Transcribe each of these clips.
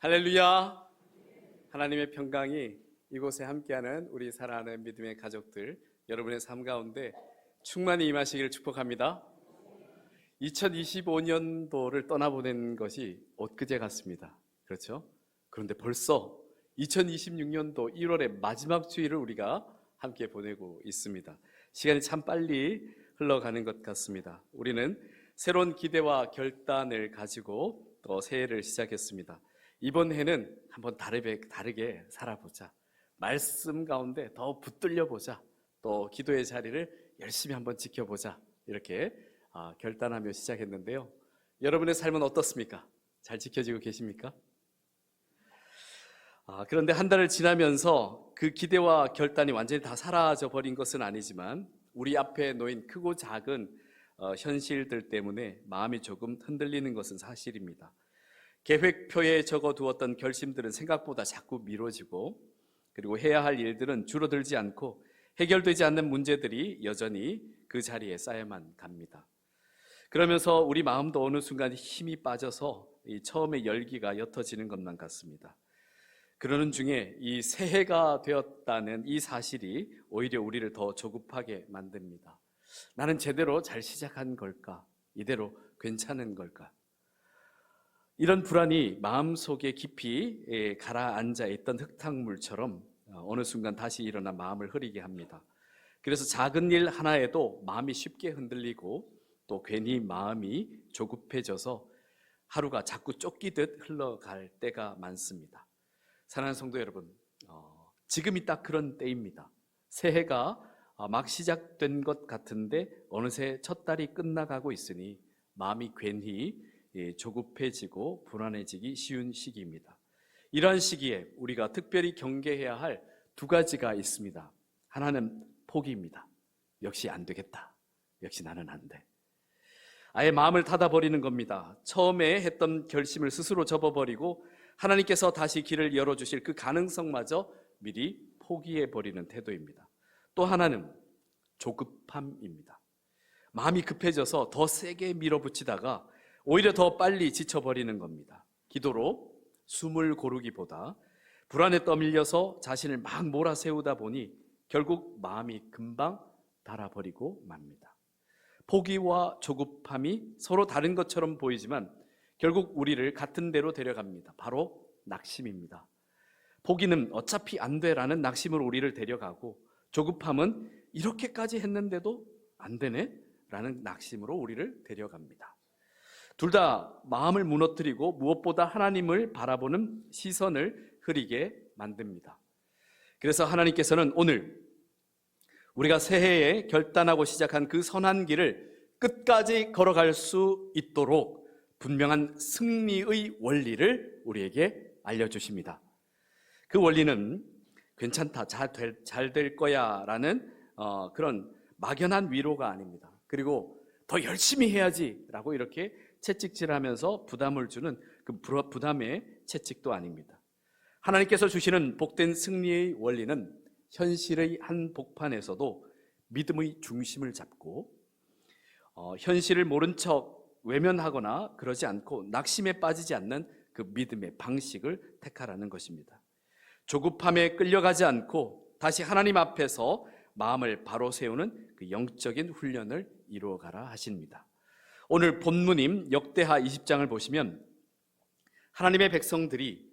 할렐루야. 하나님의 평강이 이곳에 함께하는 우리 사랑하는 믿음의 가족들, 여러분의 삶 가운데 충만히 임하시기를 축복합니다. 2025년도를 떠나보낸 것이 엊그제 같습니다. 그렇죠? 그런데 벌써 2026년도 1월의 마지막 주일을 우리가 함께 보내고 있습니다. 시간이 참 빨리 흘러가는 것 같습니다. 우리는 새로운 기대와 결단을 가지고 또 새해를 시작했습니다. 이번 해는 한번 다르게 살아보자. 말씀 가운데 더 붙들려 보자. 또 기도의 자리를 열심히 한번 지켜보자. 이렇게 결단하며 시작했는데요. 여러분의 삶은 어떻습니까? 잘 지켜지고 계십니까? 그런데 한 달을 지나면서 그 기대와 결단이 완전히 다 사라져 버린 것은 아니지만 우리 앞에 놓인 크고 작은 현실들 때문에 마음이 조금 흔들리는 것은 사실입니다. 계획표에 적어두었던 결심들은 생각보다 자꾸 미뤄지고, 그리고 해야 할 일들은 줄어들지 않고 해결되지 않는 문제들이 여전히 그 자리에 쌓여만 갑니다. 그러면서 우리 마음도 어느 순간 힘이 빠져서 처음에 열기가 옅어지는 것만 같습니다. 그러는 중에 이 새해가 되었다는 이 사실이 오히려 우리를 더 조급하게 만듭니다. 나는 제대로 잘 시작한 걸까? 이대로 괜찮은 걸까? 이런 불안이 마음속에 깊이 가라앉아 있던 흙탕물처럼 어느 순간 다시 일어나 마음을 흐리게 합니다. 그래서 작은 일 하나에도 마음이 쉽게 흔들리고 또 괜히 마음이 조급해져서 하루가 자꾸 쫓기듯 흘러갈 때가 많습니다. 사랑하는 성도 여러분, 지금이 딱 그런 때입니다. 새해가 막 시작된 것 같은데 어느새 첫 달이 끝나가고 있으니 마음이 괜히 조급해지고 불안해지기 쉬운 시기입니다. 이러한 시기에 우리가 특별히 경계해야 할 두 가지가 있습니다. 하나는 포기입니다. 역시 안 되겠다. 역시 나는 안 돼. 아예 마음을 닫아버리는 겁니다. 처음에 했던 결심을 스스로 접어버리고 하나님께서 다시 길을 열어주실 그 가능성마저 미리 포기해버리는 태도입니다. 또 하나는 조급함입니다. 마음이 급해져서 더 세게 밀어붙이다가 오히려 더 빨리 지쳐버리는 겁니다. 기도로 숨을 고르기보다 불안에 떠밀려서 자신을 막 몰아세우다 보니 결국 마음이 금방 닳아버리고 맙니다. 포기와 조급함이 서로 다른 것처럼 보이지만 결국 우리를 같은 데로 데려갑니다. 바로 낙심입니다. 포기는 어차피 안 돼라는 낙심으로 우리를 데려가고, 조급함은 이렇게까지 했는데도 안 되네 라는 낙심으로 우리를 데려갑니다. 둘 다 마음을 무너뜨리고 무엇보다 하나님을 바라보는 시선을 흐리게 만듭니다. 그래서 하나님께서는 오늘 우리가 새해에 결단하고 시작한 그 선한 길을 끝까지 걸어갈 수 있도록 분명한 승리의 원리를 우리에게 알려주십니다. 그 원리는 괜찮다, 잘 될 거야 라는 그런 막연한 위로가 아닙니다. 그리고 더 열심히 해야지 라고 이렇게 채찍질하면서 부담을 주는 그 부담의 채찍도 아닙니다. 하나님께서 주시는 복된 승리의 원리는 현실의 한복판에서도 믿음의 중심을 잡고 현실을 모른 척 외면하거나 그러지 않고 낙심에 빠지지 않는 그 믿음의 방식을 택하라는 것입니다. 조급함에 끌려가지 않고 다시 하나님 앞에서 마음을 바로 세우는 그 영적인 훈련을 이루어가라 하십니다. 오늘 본문인 역대하 20장을 보시면 하나님의 백성들이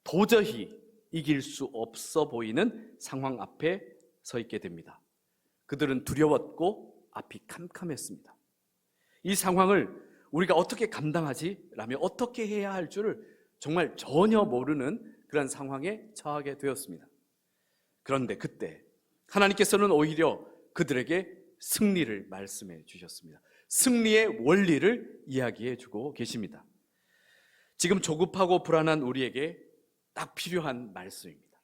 도저히 이길 수 없어 보이는 상황 앞에 서 있게 됩니다. 그들은 두려웠고 앞이 캄캄했습니다. 이 상황을 우리가 어떻게 감당하지? 라며 어떻게 해야 할 줄을 정말 전혀 모르는 그런 상황에 처하게 되었습니다. 그런데 그때 하나님께서는 오히려 그들에게 승리를 말씀해 주셨습니다. 승리의 원리를 이야기해 주고 계십니다. 지금 조급하고 불안한 우리에게 딱 필요한 말씀입니다.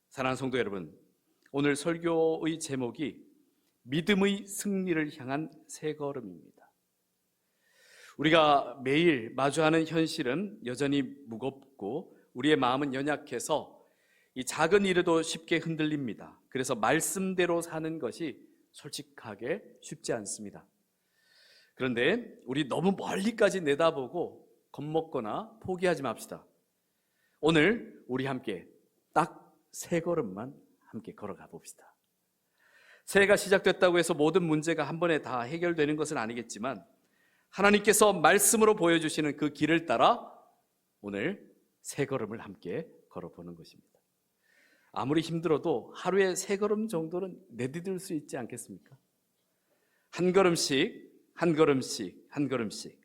사랑하는 성도 여러분, 오늘 설교의 제목이 믿음의 승리를 향한 새 걸음입니다. 우리가 매일 마주하는 현실은 여전히 무겁고 우리의 마음은 연약해서 이 작은 일에도 쉽게 흔들립니다. 그래서 말씀대로 사는 것이 솔직하게 쉽지 않습니다. 그런데 우리 너무 멀리까지 내다보고 겁먹거나 포기하지 맙시다. 오늘 우리 함께 딱 3걸음만 함께 걸어가 봅시다. 새해가 시작됐다고 해서 모든 문제가 한 번에 다 해결되는 것은 아니겠지만 하나님께서 말씀으로 보여주시는 그 길을 따라 오늘 3걸음을 함께 걸어보는 것입니다. 아무리 힘들어도 하루에 3걸음 정도는 내디딜 수 있지 않겠습니까? 한 걸음씩 한 걸음씩 한 걸음씩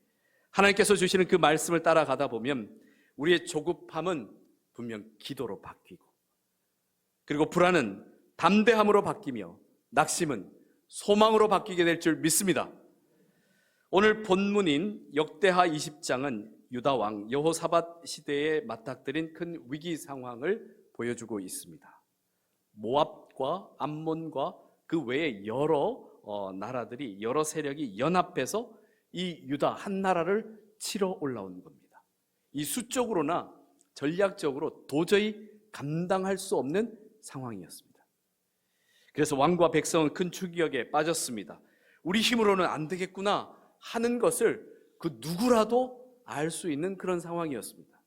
하나님께서 주시는 그 말씀을 따라가다 보면 우리의 조급함은 분명 기도로 바뀌고, 그리고 불안은 담대함으로 바뀌며 낙심은 소망으로 바뀌게 될 줄 믿습니다. 오늘 본문인 역대하 20장은 유다 왕 여호사밧 시대에 맞닥뜨린 큰 위기 상황을 보여주고 있습니다. 모압과 암몬과 그 외에 여러 나라들이, 여러 세력이 연합해서 이 유다 한 나라를 치러 올라온 겁니다. 이 수적으로나 전략적으로 도저히 감당할 수 없는 상황이었습니다. 그래서 왕과 백성은 큰 충격에 빠졌습니다. 우리 힘으로는 안 되겠구나 하는 것을 그 누구라도 알 수 있는 그런 상황이었습니다.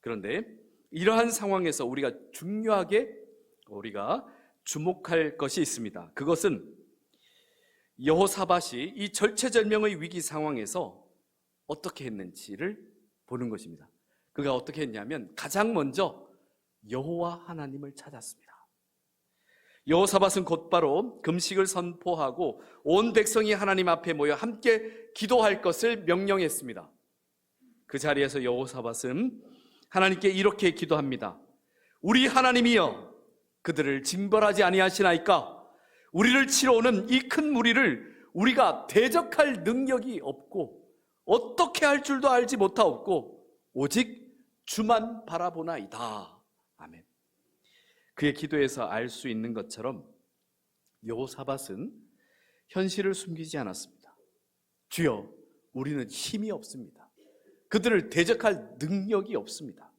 그런데 이러한 상황에서 중요하게 우리가 주목할 것이 있습니다. 그것은 여호사밧이 이 절체절명의 위기 상황에서 어떻게 했는지를 보는 것입니다. 그가 어떻게 했냐면 가장 먼저 여호와 하나님을 찾았습니다. 여호사밧은 곧바로 금식을 선포하고 온 백성이 하나님 앞에 모여 함께 기도할 것을 명령했습니다. 그 자리에서 여호사밧은 하나님께 이렇게 기도합니다. 우리 하나님이여, 그들을 징벌하지 아니하시나이까? 우리를 치러 오는 이 큰 무리를 우리가 대적할 능력이 없고 어떻게 할 줄도 알지 못하옵고 오직 주만 바라보나이다. 아멘. 그의 기도에서 알 수 있는 것처럼 여호사밧은 현실을 숨기지 않았습니다. 주여, 우리는 힘이 없습니다. 그들을 대적할 능력이 없습니다.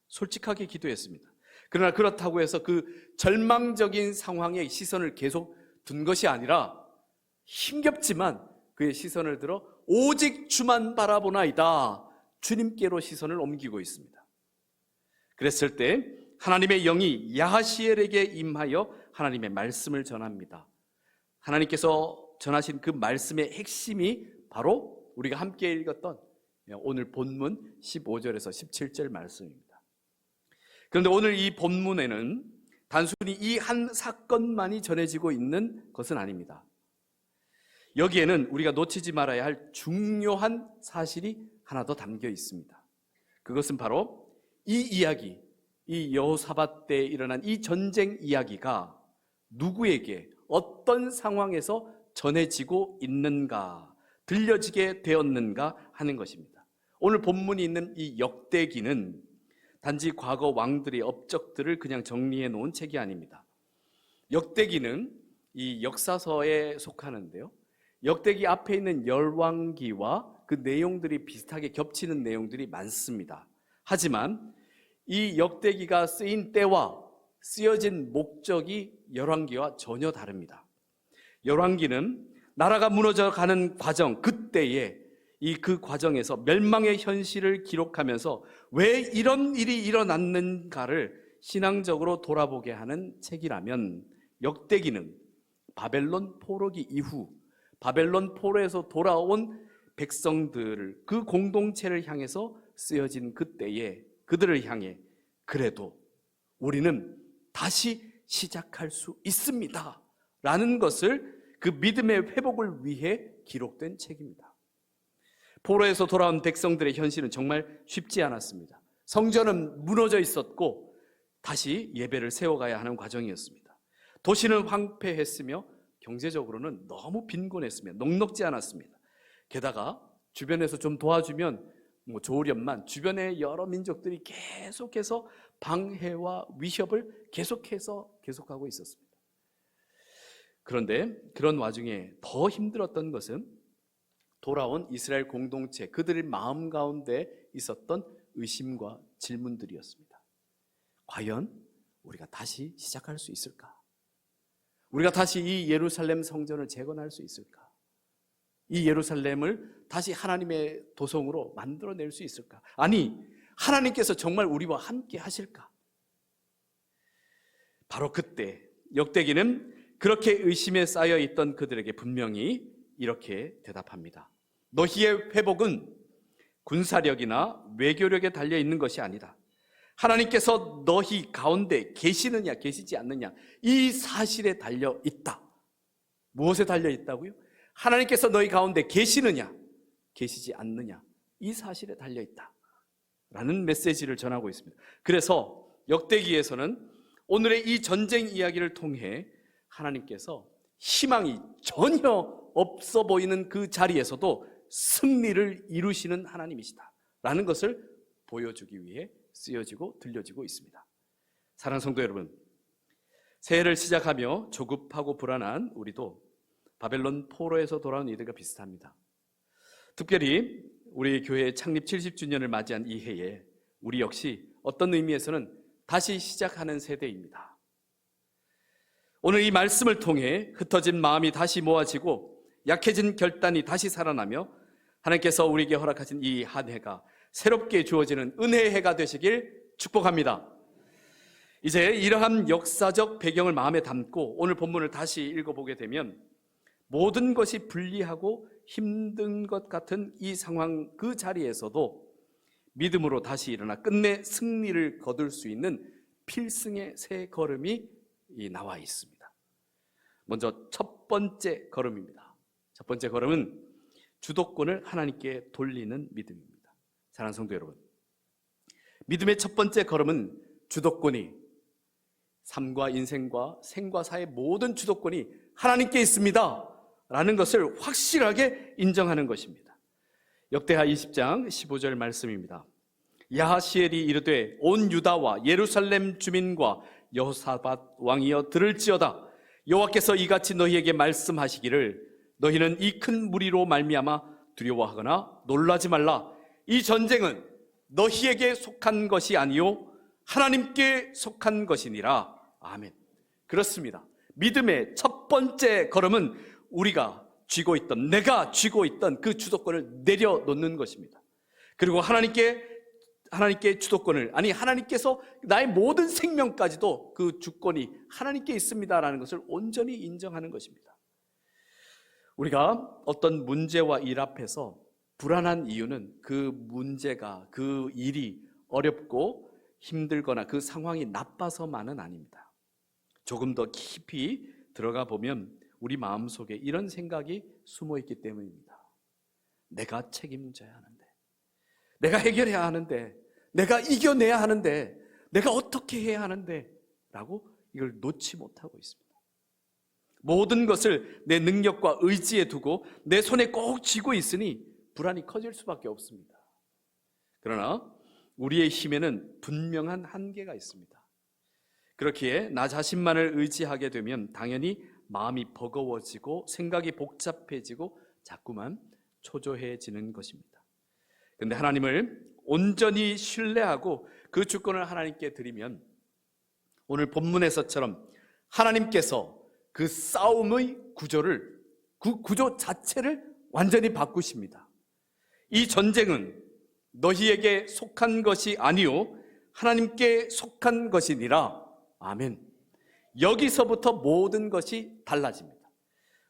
솔직하게 기도했습니다. 그러나 그렇다고 해서 그 절망적인 상황에 시선을 계속 둔 것이 아니라 힘겹지만 그의 시선을 들어 오직 주만 바라보나이다. 주님께로 시선을 옮기고 있습니다. 그랬을 때 하나님의 영이 야하시엘에게 임하여 하나님의 말씀을 전합니다. 하나님께서 전하신 그 말씀의 핵심이 바로 우리가 함께 읽었던 오늘 본문 15절에서 17절 말씀입니다. 그런데 오늘 이 본문에는 단순히 이 한 사건만이 전해지고 있는 것은 아닙니다. 여기에는 우리가 놓치지 말아야 할 중요한 사실이 하나 더 담겨 있습니다. 그것은 바로 이 이야기, 이 여호사밧 때에 일어난 이 전쟁 이야기가 누구에게 어떤 상황에서 전해지고 있는가, 들려지게 되었는가 하는 것입니다. 오늘 본문이 있는 이 역대기는 단지 과거 왕들의 업적들을 그냥 정리해 놓은 책이 아닙니다. 역대기는 이 역사서에 속하는데요, 역대기 앞에 있는 열왕기와 그 내용들이 비슷하게 겹치는 내용들이 많습니다. 하지만 이 역대기가 쓰인 때와 쓰여진 목적이 열왕기와 전혀 다릅니다. 열왕기는 나라가 무너져가는 과정, 그때에 그 과정에서 멸망의 현실을 기록하면서 왜 이런 일이 일어났는가를 신앙적으로 돌아보게 하는 책이라면, 역대기는 바벨론 포로기 이후 바벨론 포로에서 돌아온 백성들을, 그 공동체를 향해서 쓰여진 그때에 그들을 향해 그래도 우리는 다시 시작할 수 있습니다 라는 것을, 그 믿음의 회복을 위해 기록된 책입니다. 포로에서 돌아온 백성들의 현실은 정말 쉽지 않았습니다. 성전은 무너져 있었고 다시 예배를 세워가야 하는 과정이었습니다. 도시는 황폐했으며 경제적으로는 너무 빈곤했으며 넉넉지 않았습니다. 게다가 주변에서 좀 도와주면 좋으련만 주변의 여러 민족들이 계속해서 방해와 위협을 계속하고 있었습니다. 그런데 그런 와중에 더 힘들었던 것은 돌아온 이스라엘 공동체, 그들의 마음 가운데 있었던 의심과 질문들이었습니다. 과연 우리가 다시 시작할 수 있을까? 우리가 다시 이 예루살렘 성전을 재건할 수 있을까? 이 예루살렘을 다시 하나님의 도성으로 만들어낼 수 있을까? 아니, 하나님께서 정말 우리와 함께 하실까? 바로 그때 역대기는 그렇게 의심에 쌓여 있던 그들에게 분명히 이렇게 대답합니다. 너희의 회복은 군사력이나 외교력에 달려 있는 것이 아니다. 하나님께서 너희 가운데 계시느냐 계시지 않느냐 이 사실에 달려 있다. 무엇에 달려 있다고요? 하나님께서 너희 가운데 계시느냐 계시지 않느냐 이 사실에 달려 있다 라는 메시지를 전하고 있습니다. 그래서 역대기에서는 오늘의 이 전쟁 이야기를 통해 하나님께서 희망이 전혀 없어 보이는 그 자리에서도 승리를 이루시는 하나님이시다 라는 것을 보여주기 위해 쓰여지고 들려지고 있습니다. 사랑하는 성도 여러분, 새해를 시작하며 조급하고 불안한 우리도 바벨론 포로에서 돌아온 이들과 비슷합니다. 특별히 우리 교회 창립 70주년을 맞이한 이 해에 우리 역시 어떤 의미에서는 다시 시작하는 세대입니다. 오늘 이 말씀을 통해 흩어진 마음이 다시 모아지고 약해진 결단이 다시 살아나며 하나님께서 우리에게 허락하신 이 한 해가 새롭게 주어지는 은혜의 해가 되시길 축복합니다. 이제 이러한 역사적 배경을 마음에 담고 오늘 본문을 다시 읽어보게 되면 모든 것이 불리하고 힘든 것 같은 이 상황 그 자리에서도 믿음으로 다시 일어나 끝내 승리를 거둘 수 있는 필승의 새 걸음이 나와 있습니다. 먼저 첫 번째 걸음입니다. 첫 번째 걸음은 주도권을 하나님께 돌리는 믿음입니다. 사랑하는 성도 여러분, 믿음의 첫 번째 걸음은 주도권이 삶과 인생과 생과 사의 모든 주도권이 하나님께 있습니다 라는 것을 확실하게 인정하는 것입니다. 역대하 20장 15절 말씀입니다. 야하시엘이 이르되 온 유다와 예루살렘 주민과 여호사밧 왕이여 들을지어다. 여호와께서 이같이 너희에게 말씀하시기를 너희는 이 큰 무리로 말미암아 두려워하거나 놀라지 말라. 이 전쟁은 너희에게 속한 것이 아니요 하나님께 속한 것이니라. 아멘. 그렇습니다. 믿음의 첫 번째 걸음은 우리가 쥐고 있던, 내가 쥐고 있던 그 주도권을 내려놓는 것입니다. 그리고 하나님께 주도권을, 아니 하나님께서 나의 모든 생명까지도 그 주권이 하나님께 있습니다라는 것을 온전히 인정하는 것입니다. 우리가 어떤 문제와 일 앞에서 불안한 이유는 그 문제가, 그 일이 어렵고 힘들거나 그 상황이 나빠서만은 아닙니다. 조금 더 깊이 들어가 보면 우리 마음속에 이런 생각이 숨어 있기 때문입니다. 내가 책임져야 하는데, 내가 해결해야 하는데, 내가 이겨내야 하는데, 내가 어떻게 해야 하는데 라고 이걸 놓지 못하고 있습니다. 모든 것을 내 능력과 의지에 두고 내 손에 꼭 쥐고 있으니 불안이 커질 수밖에 없습니다. 그러나 우리의 힘에는 분명한 한계가 있습니다. 그렇기에 나 자신만을 의지하게 되면 당연히 마음이 버거워지고 생각이 복잡해지고 자꾸만 초조해지는 것입니다. 그런데 하나님을 온전히 신뢰하고 그 주권을 하나님께 드리면 오늘 본문에서처럼 하나님께서 그 싸움의 구조를, 그 구조 자체를 완전히 바꾸십니다. 이 전쟁은 너희에게 속한 것이 아니요 하나님께 속한 것이니라. 아멘. 여기서부터 모든 것이 달라집니다.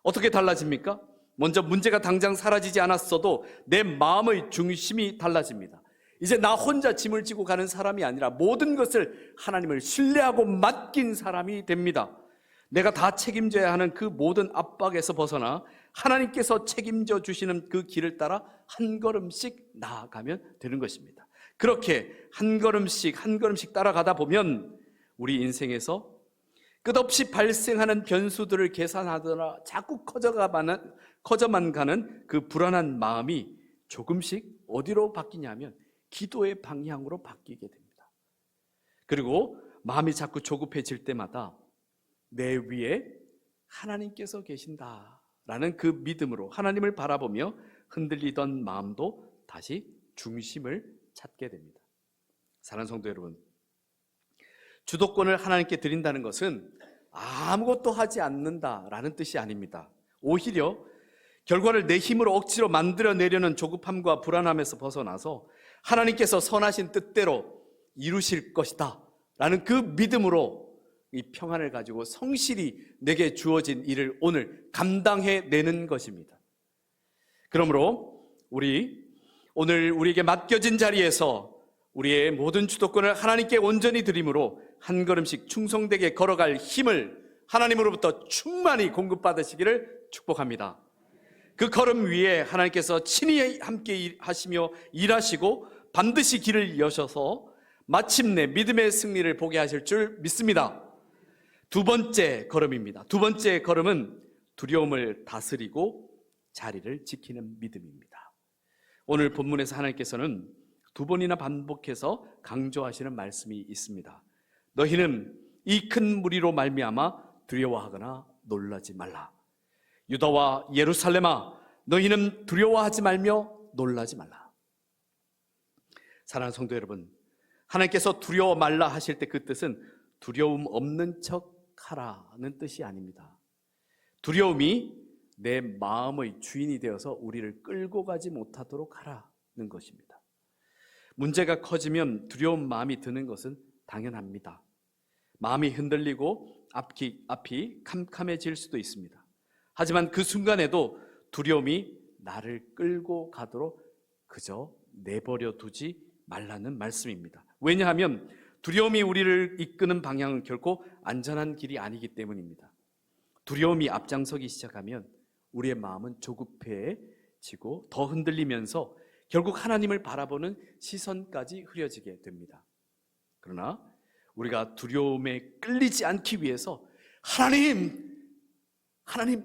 어떻게 달라집니까? 먼저 문제가 당장 사라지지 않았어도 내 마음의 중심이 달라집니다. 이제 나 혼자 짐을 지고 가는 사람이 아니라 모든 것을 하나님을 신뢰하고 맡긴 사람이 됩니다. 내가 다 책임져야 하는 그 모든 압박에서 벗어나 하나님께서 책임져 주시는 그 길을 따라 한 걸음씩 나아가면 되는 것입니다. 그렇게 한 걸음씩 한 걸음씩 따라가다 보면 우리 인생에서 끝없이 발생하는 변수들을 계산하더라 자꾸 커져만 가는 그 불안한 마음이 조금씩 어디로 바뀌냐면 기도의 방향으로 바뀌게 됩니다. 그리고 마음이 자꾸 조급해질 때마다 내 위에 하나님께서 계신다라는 그 믿음으로 하나님을 바라보며 흔들리던 마음도 다시 중심을 찾게 됩니다. 사랑하는 성도 여러분, 주도권을 하나님께 드린다는 것은 아무것도 하지 않는다라는 뜻이 아닙니다. 오히려 결과를 내 힘으로 억지로 만들어내려는 조급함과 불안함에서 벗어나서 하나님께서 선하신 뜻대로 이루실 것이다 라는 그 믿음으로 이 평안을 가지고 성실히 내게 주어진 일을 오늘 감당해내는 것입니다. 그러므로 오늘 우리에게 맡겨진 자리에서 우리의 모든 주도권을 하나님께 온전히 드림으로 한 걸음씩 충성되게 걸어갈 힘을 하나님으로부터 충만히 공급받으시기를 축복합니다. 그 걸음 위에 하나님께서 친히 함께 하시며 일하시고 반드시 길을 여셔서 마침내 믿음의 승리를 보게 하실 줄 믿습니다. 두 번째 걸음입니다. 두 번째 걸음은 두려움을 다스리고 자리를 지키는 믿음입니다. 오늘 본문에서 하나님께서는 두 번이나 반복해서 강조하시는 말씀이 있습니다. 너희는 이 큰 무리로 말미암아 두려워하거나 놀라지 말라. 유다와 예루살렘아, 너희는 두려워하지 말며 놀라지 말라. 사랑하는 성도 여러분, 하나님께서 두려워 말라 하실 때 그 뜻은 두려움 없는 척 하라는 뜻이 아닙니다. 두려움이 내 마음의 주인이 되어서 우리를 끌고 가지 못하도록 하라는 것입니다. 문제가 커지면 두려운 마음이 드는 것은 당연합니다. 마음이 흔들리고 앞이 캄캄해질 수도 있습니다. 하지만 그 순간에도 두려움이 나를 끌고 가도록 그저 내버려 두지 말라는 말씀입니다. 왜냐하면 두려움이 우리를 이끄는 방향은 결코 안전한 길이 아니기 때문입니다. 두려움이 앞장서기 시작하면 우리의 마음은 조급해지고 더 흔들리면서 결국 하나님을 바라보는 시선까지 흐려지게 됩니다. 그러나 우리가 두려움에 끌리지 않기 위해서 하나님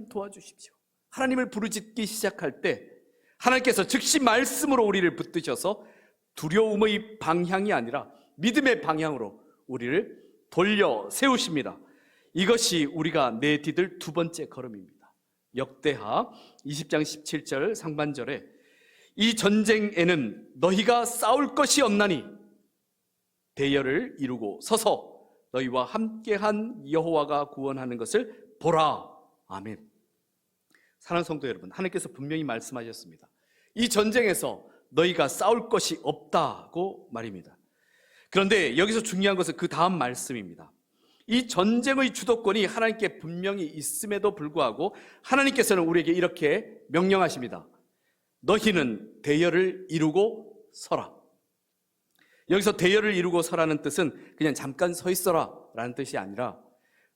도와주십시오. 하나님을 부르짖기 시작할 때 하나님께서 즉시 말씀으로 우리를 붙드셔서 두려움의 방향이 아니라 믿음의 방향으로 우리를 돌려 세우십니다. 이것이 우리가 내디딜 두 번째 걸음입니다. 역대하 20장 17절 상반절에 이 전쟁에는 너희가 싸울 것이 없나니 대열을 이루고 서서 너희와 함께한 여호와가 구원하는 것을 보라. 아멘. 사랑하는 성도 여러분, 하나님께서 분명히 말씀하셨습니다. 이 전쟁에서 너희가 싸울 것이 없다고 말입니다. 그런데 여기서 중요한 것은 그 다음 말씀입니다. 이 전쟁의 주도권이 하나님께 분명히 있음에도 불구하고 하나님께서는 우리에게 이렇게 명령하십니다. 너희는 대열을 이루고 서라. 여기서 대열을 이루고 서라는 뜻은 그냥 잠깐 서 있어라 라는 뜻이 아니라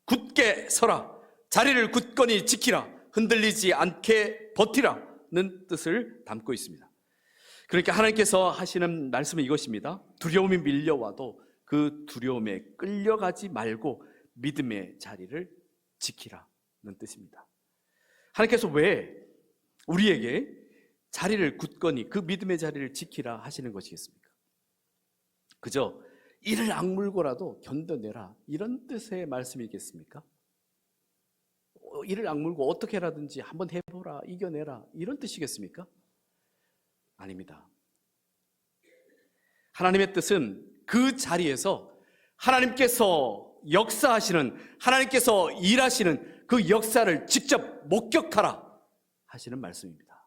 굳게 서라, 자리를 굳건히 지키라, 흔들리지 않게 버티라는 뜻을 담고 있습니다. 그러니까 하나님께서 하시는 말씀은 이것입니다. 두려움이 밀려와도 그 두려움에 끌려가지 말고 믿음의 자리를 지키라는 뜻입니다. 하나님께서 왜 우리에게 자리를 굳건히 그 믿음의 자리를 지키라 하시는 것이겠습니까? 그저 이를 악물고라도 견뎌내라 이런 뜻의 말씀이겠습니까? 이를 악물고 어떻게 라든지 한번 해보라, 이겨내라 이런 뜻이겠습니까? 아닙니다. 하나님의 뜻은 그 자리에서 하나님께서 역사하시는, 하나님께서 일하시는 그 역사를 직접 목격하라 하시는 말씀입니다.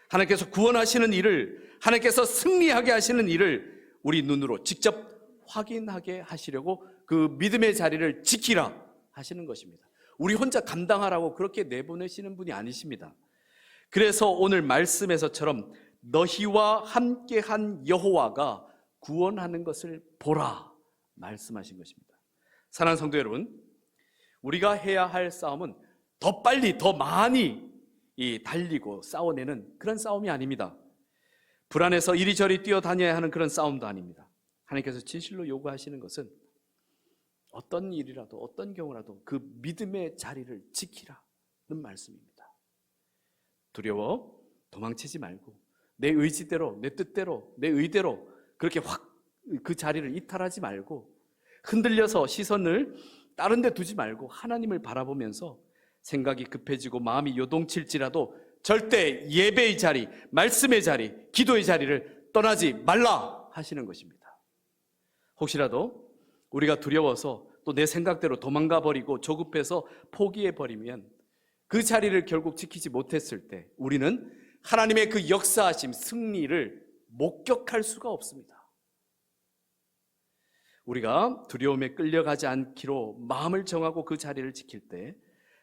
하나님께서 구원하시는 일을, 하나님께서 승리하게 하시는 일을 우리 눈으로 직접 확인하게 하시려고 그 믿음의 자리를 지키라 하시는 것입니다. 우리 혼자 감당하라고 그렇게 내보내시는 분이 아니십니다. 그래서 오늘 말씀에서처럼 너희와 함께한 여호와가 구원하는 것을 보라 말씀하신 것입니다. 사랑하는 성도 여러분, 우리가 해야 할 싸움은 더 빨리 더 많이 달리고 싸워내는 그런 싸움이 아닙니다. 불안해서 이리저리 뛰어다녀야 하는 그런 싸움도 아닙니다. 하나님께서 진실로 요구하시는 것은 어떤 일이라도 어떤 경우라도 그 믿음의 자리를 지키라는 말씀입니다. 두려워 도망치지 말고 내 의지대로, 내 뜻대로, 내 의대로 그렇게 확 그 자리를 이탈하지 말고 흔들려서 시선을 다른 데 두지 말고 하나님을 바라보면서 생각이 급해지고 마음이 요동칠지라도 절대 예배의 자리, 말씀의 자리, 기도의 자리를 떠나지 말라 하시는 것입니다. 혹시라도 우리가 두려워서 또 내 생각대로 도망가 버리고 조급해서 포기해 버리면 그 자리를 결국 지키지 못했을 때 우리는 하나님의 그 역사하심, 승리를 목격할 수가 없습니다. 우리가 두려움에 끌려가지 않기로 마음을 정하고 그 자리를 지킬 때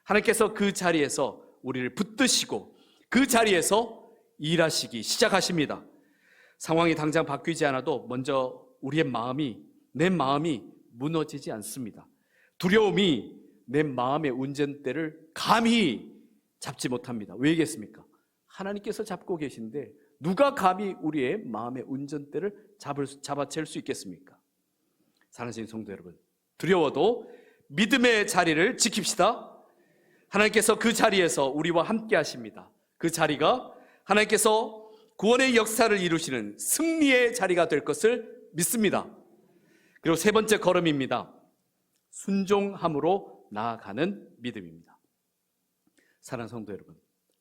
하나님께서 그 자리에서 우리를 붙드시고 그 자리에서 일하시기 시작하십니다. 상황이 당장 바뀌지 않아도 먼저 우리의 마음이, 내 마음이 무너지지 않습니다. 두려움이 내 마음의 운전대를 감히 잡지 못합니다. 왜겠습니까? 하나님께서 잡고 계신데 누가 감히 우리의 마음의 운전대를 잡아챌 수 있겠습니까? 사랑하시는 성도 여러분, 두려워도 믿음의 자리를 지킵시다. 하나님께서 그 자리에서 우리와 함께 하십니다. 그 자리가 하나님께서 구원의 역사를 이루시는 승리의 자리가 될 것을 믿습니다. 그리고 세 번째 걸음입니다. 순종함으로 나아가는 믿음입니다. 사랑하는 성도 여러분,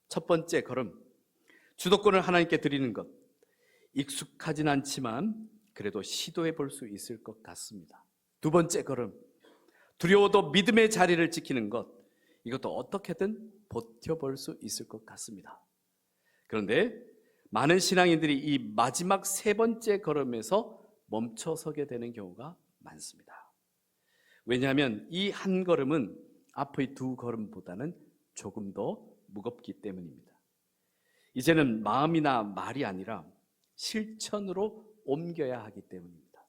첫 번째 걸음, 주도권을 하나님께 드리는 것, 익숙하진 않지만 그래도 시도해 볼 수 있을 것 같습니다. 두 번째 걸음, 두려워도 믿음의 자리를 지키는 것, 이것도 어떻게든 버텨볼 수 있을 것 같습니다. 그런데 많은 신앙인들이 이 마지막 세 번째 걸음에서 멈춰서게 되는 경우가 많습니다. 왜냐하면 이 한 걸음은 앞의 두 걸음보다는 조금 더 무겁기 때문입니다. 이제는 마음이나 말이 아니라 실천으로 옮겨야 하기 때문입니다.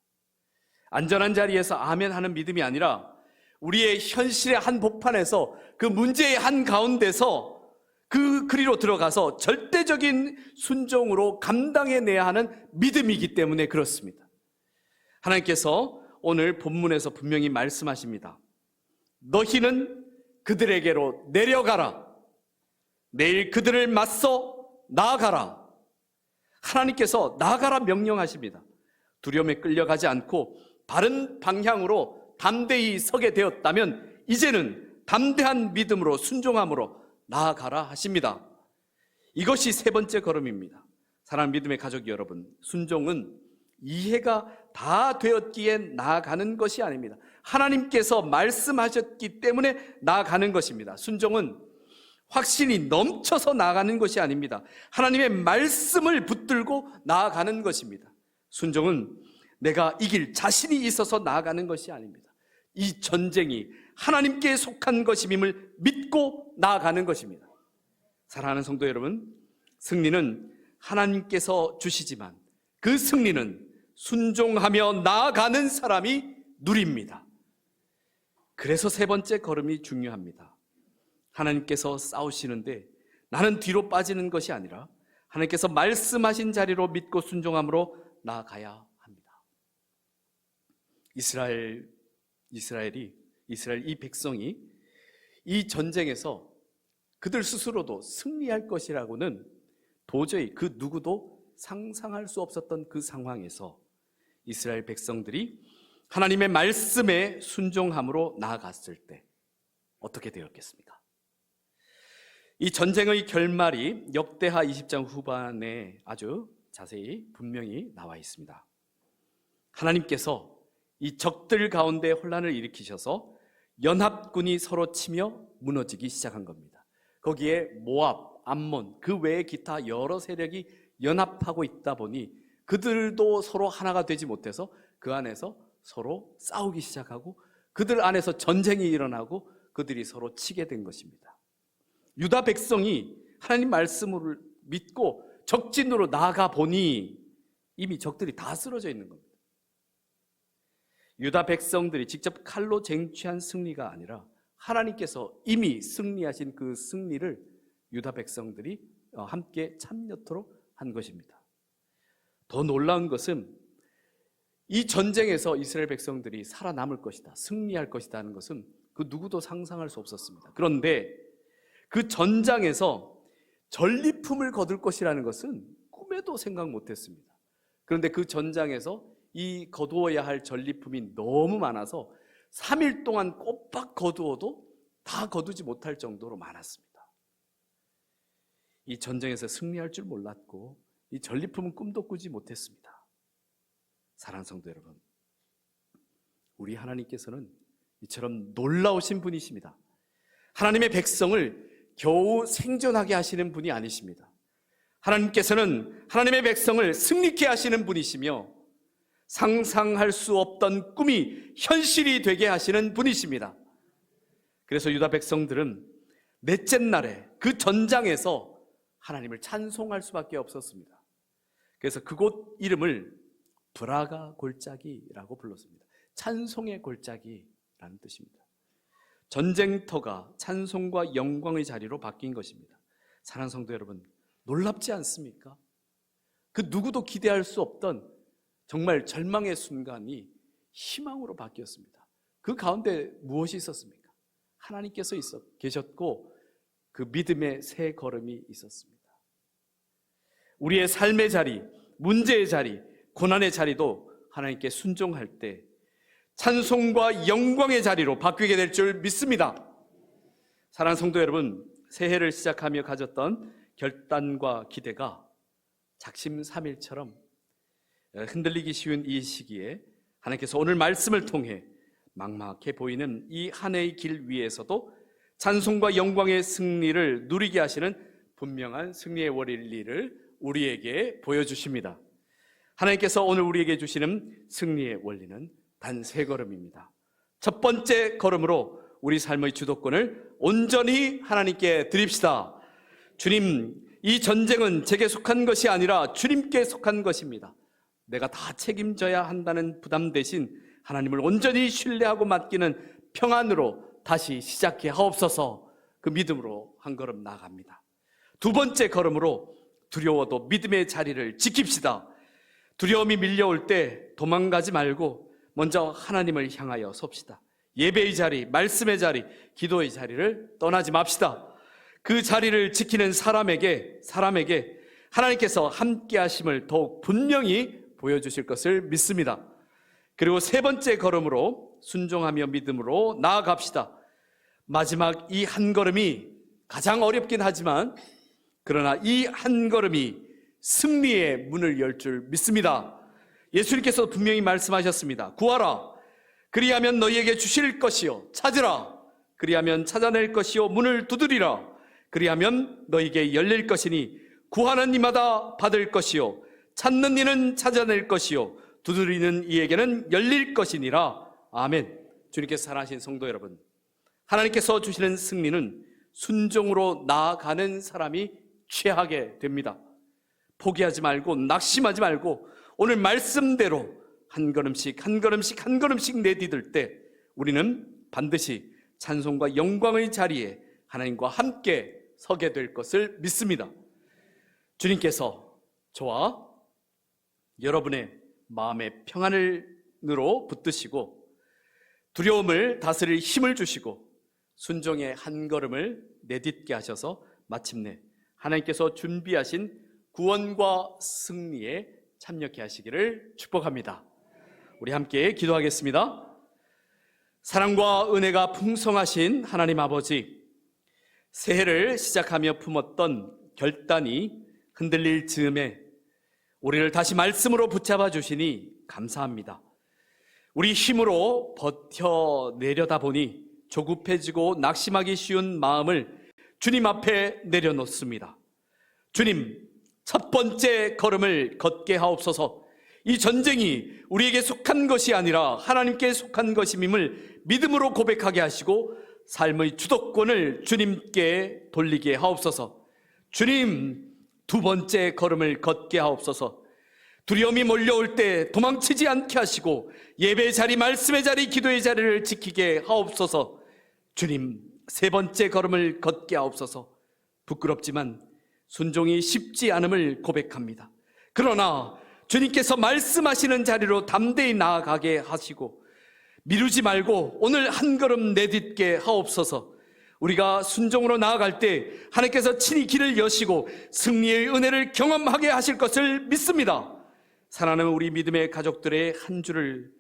안전한 자리에서 아멘 하는 믿음이 아니라 우리의 현실의 한 복판에서 그 문제의 한 가운데서 그 그리로 들어가서 절대적인 순종으로 감당해내야 하는 믿음이기 때문에 그렇습니다. 하나님께서 오늘 본문에서 분명히 말씀하십니다. 너희는 그들에게로 내려가라. 내일 그들을 맞서 나아가라. 하나님께서 나아가라 명령하십니다. 두려움에 끌려가지 않고 바른 방향으로 담대히 서게 되었다면 이제는 담대한 믿음으로 순종함으로 나아가라 하십니다. 이것이 세 번째 걸음입니다. 사랑하는 믿음의 가족 여러분, 순종은 이해가 다 되었기에 나아가는 것이 아닙니다. 하나님께서 말씀하셨기 때문에 나아가는 것입니다. 순종은 확신이 넘쳐서 나아가는 것이 아닙니다. 하나님의 말씀을 붙들고 나아가는 것입니다. 순종은 내가 이길 자신이 있어서 나아가는 것이 아닙니다. 이 전쟁이 하나님께 속한 것임을 믿고 나아가는 것입니다. 사랑하는 성도 여러분, 승리는 하나님께서 주시지만 그 승리는 순종하며 나아가는 사람이 누립니다. 그래서 세 번째 걸음이 중요합니다. 하나님께서 싸우시는데 나는 뒤로 빠지는 것이 아니라 하나님께서 말씀하신 자리로 믿고 순종함으로 나아가야 합니다. 이스라엘 이 백성이 이 전쟁에서 그들 스스로도 승리할 것이라고는 도저히 그 누구도 상상할 수 없었던 그 상황에서 이스라엘 백성들이 하나님의 말씀에 순종함으로 나아갔을 때 어떻게 되었겠습니까? 이 전쟁의 결말이 역대하 20장 후반에 아주 자세히 분명히 나와 있습니다. 하나님께서 이 적들 가운데 혼란을 일으키셔서 연합군이 서로 치며 무너지기 시작한 겁니다. 거기에 모압, 암몬, 그 외에 기타 여러 세력이 연합하고 있다 보니 그들도 서로 하나가 되지 못해서 그 안에서 서로 싸우기 시작하고 그들 안에서 전쟁이 일어나고 그들이 서로 치게 된 것입니다. 유다 백성이 하나님 말씀을 믿고 적진으로 나아가 보니 이미 적들이 다 쓰러져 있는 겁니다. 유다 백성들이 직접 칼로 쟁취한 승리가 아니라 하나님께서 이미 승리하신 그 승리를 유다 백성들이 함께 참여토록 한 것입니다. 더 놀라운 것은 이 전쟁에서 이스라엘 백성들이 살아남을 것이다, 승리할 것이다 하는 것은 그 누구도 상상할 수 없었습니다. 그런데 그 전장에서 전리품을 거둘 것이라는 것은 꿈에도 생각 못했습니다. 그런데 그 전장에서 이 거두어야 할 전리품이 너무 많아서 3일 동안 꼬박 거두어도 다 거두지 못할 정도로 많았습니다. 이 전쟁에서 승리할 줄 몰랐고 이 전리품은 꿈도 꾸지 못했습니다. 사랑하는 성도 여러분, 우리 하나님께서는 이처럼 놀라우신 분이십니다. 하나님의 백성을 겨우 생존하게 하시는 분이 아니십니다. 하나님께서는 하나님의 백성을 승리케 하시는 분이시며 상상할 수 없던 꿈이 현실이 되게 하시는 분이십니다. 그래서 유다 백성들은 넷째 날에 그 전장에서 하나님을 찬송할 수밖에 없었습니다. 그래서 그곳 이름을 브라가 골짜기라고 불렀습니다. 찬송의 골짜기라는 뜻입니다. 전쟁터가 찬송과 영광의 자리로 바뀐 것입니다. 사랑하는 성도 여러분, 놀랍지 않습니까? 그 누구도 기대할 수 없던 정말 절망의 순간이 희망으로 바뀌었습니다. 그 가운데 무엇이 있었습니까? 하나님께서 계셨고 그 믿음의 새 걸음이 있었습니다. 우리의 삶의 자리, 문제의 자리, 고난의 자리도 하나님께 순종할 때 찬송과 영광의 자리로 바뀌게 될 줄 믿습니다. 사랑하는 성도 여러분, 새해를 시작하며 가졌던 결단과 기대가 작심삼일처럼 흔들리기 쉬운 이 시기에 하나님께서 오늘 말씀을 통해 막막해 보이는 이 한 해의 길 위에서도 찬송과 영광의 승리를 누리게 하시는 분명한 승리의 원리를 우리에게 보여주십니다. 하나님께서 오늘 우리에게 주시는 승리의 원리는 단 세 걸음입니다. 첫 번째 걸음으로 우리 삶의 주도권을 온전히 하나님께 드립시다. 주님, 이 전쟁은 제게 속한 것이 아니라 주님께 속한 것입니다. 내가 다 책임져야 한다는 부담 대신 하나님을 온전히 신뢰하고 맡기는 평안으로 다시 시작해 하옵소서. 그 믿음으로 한 걸음 나아갑니다. 두 번째 걸음으로 두려워도 믿음의 자리를 지킵시다. 두려움이 밀려올 때 도망가지 말고 먼저 하나님을 향하여 섭시다. 예배의 자리, 말씀의 자리, 기도의 자리를 떠나지 맙시다. 그 자리를 지키는 사람에게 하나님께서 함께 하심을 더욱 분명히 보여주실 것을 믿습니다. 그리고 세 번째 걸음으로 순종하며 믿음으로 나아갑시다. 마지막 이 한 걸음이 가장 어렵긴 하지만 그러나 이 한 걸음이 승리의 문을 열 줄 믿습니다. 예수님께서 분명히 말씀하셨습니다. 구하라, 그리하면 너희에게 주실 것이요, 찾으라, 그리하면 찾아낼 것이요, 문을 두드리라, 그리하면 너희에게 열릴 것이니 구하는 이마다 받을 것이요, 찾는 이는 찾아낼 것이요, 두드리는 이에게는 열릴 것이니라. 아멘. 주님께서 사랑하신 성도 여러분, 하나님께서 주시는 승리는 순종으로 나아가는 사람이 취하게 됩니다. 포기하지 말고 낙심하지 말고 오늘 말씀대로 한 걸음씩 내디딜 때 우리는 반드시 찬송과 영광의 자리에 하나님과 함께 서게 될 것을 믿습니다. 주님께서 저와 여러분의 마음의 평안으로 붙드시고 두려움을 다스릴 힘을 주시고 순종의 한 걸음을 내딛게 하셔서 마침내 하나님께서 준비하신 구원과 승리에 참여케 하시기를 축복합니다. 우리 함께 기도하겠습니다. 사랑과 은혜가 풍성하신 하나님 아버지, 새해를 시작하며 품었던 결단이 흔들릴 즈음에 우리를 다시 말씀으로 붙잡아 주시니 감사합니다. 우리 힘으로 버텨내려다 보니 조급해지고 낙심하기 쉬운 마음을 주님 앞에 내려놓습니다. 주님, 첫 번째 걸음을 걷게 하옵소서. 이 전쟁이 우리에게 속한 것이 아니라 하나님께 속한 것임을 믿음으로 고백하게 하시고 삶의 주도권을 주님께 돌리게 하옵소서. 주님, 두 번째 걸음을 걷게 하옵소서. 두려움이 몰려올 때 도망치지 않게 하시고 예배의 자리, 말씀의 자리, 기도의 자리를 지키게 하옵소서. 주님, 세 번째 걸음을 걷게 하옵소서. 부끄럽지만 순종이 쉽지 않음을 고백합니다. 그러나 주님께서 말씀하시는 자리로 담대히 나아가게 하시고 미루지 말고 오늘 한 걸음 내딛게 하옵소서. 우리가 순종으로 나아갈 때 하나님께서 친히 길을 여시고 승리의 은혜를 경험하게 하실 것을 믿습니다. 사랑하는 우리 믿음의 가족들의 한 주를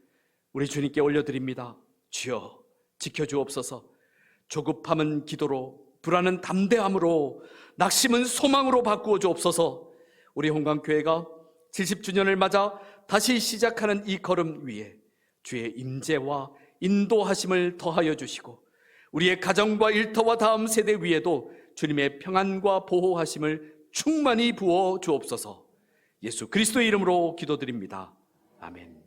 우리 주님께 올려드립니다. 주여, 지켜주옵소서. 조급함은 기도로, 불안은 담대함으로, 낙심은 소망으로 바꾸어 주옵소서. 우리 홍강교회가 70주년을 맞아 다시 시작하는 이 걸음 위에 주의 임재와 인도하심을 더하여 주시고 우리의 가정과 일터와 다음 세대 위에도 주님의 평안과 보호하심을 충만히 부어 주옵소서. 예수 그리스도의 이름으로 기도드립니다. 아멘.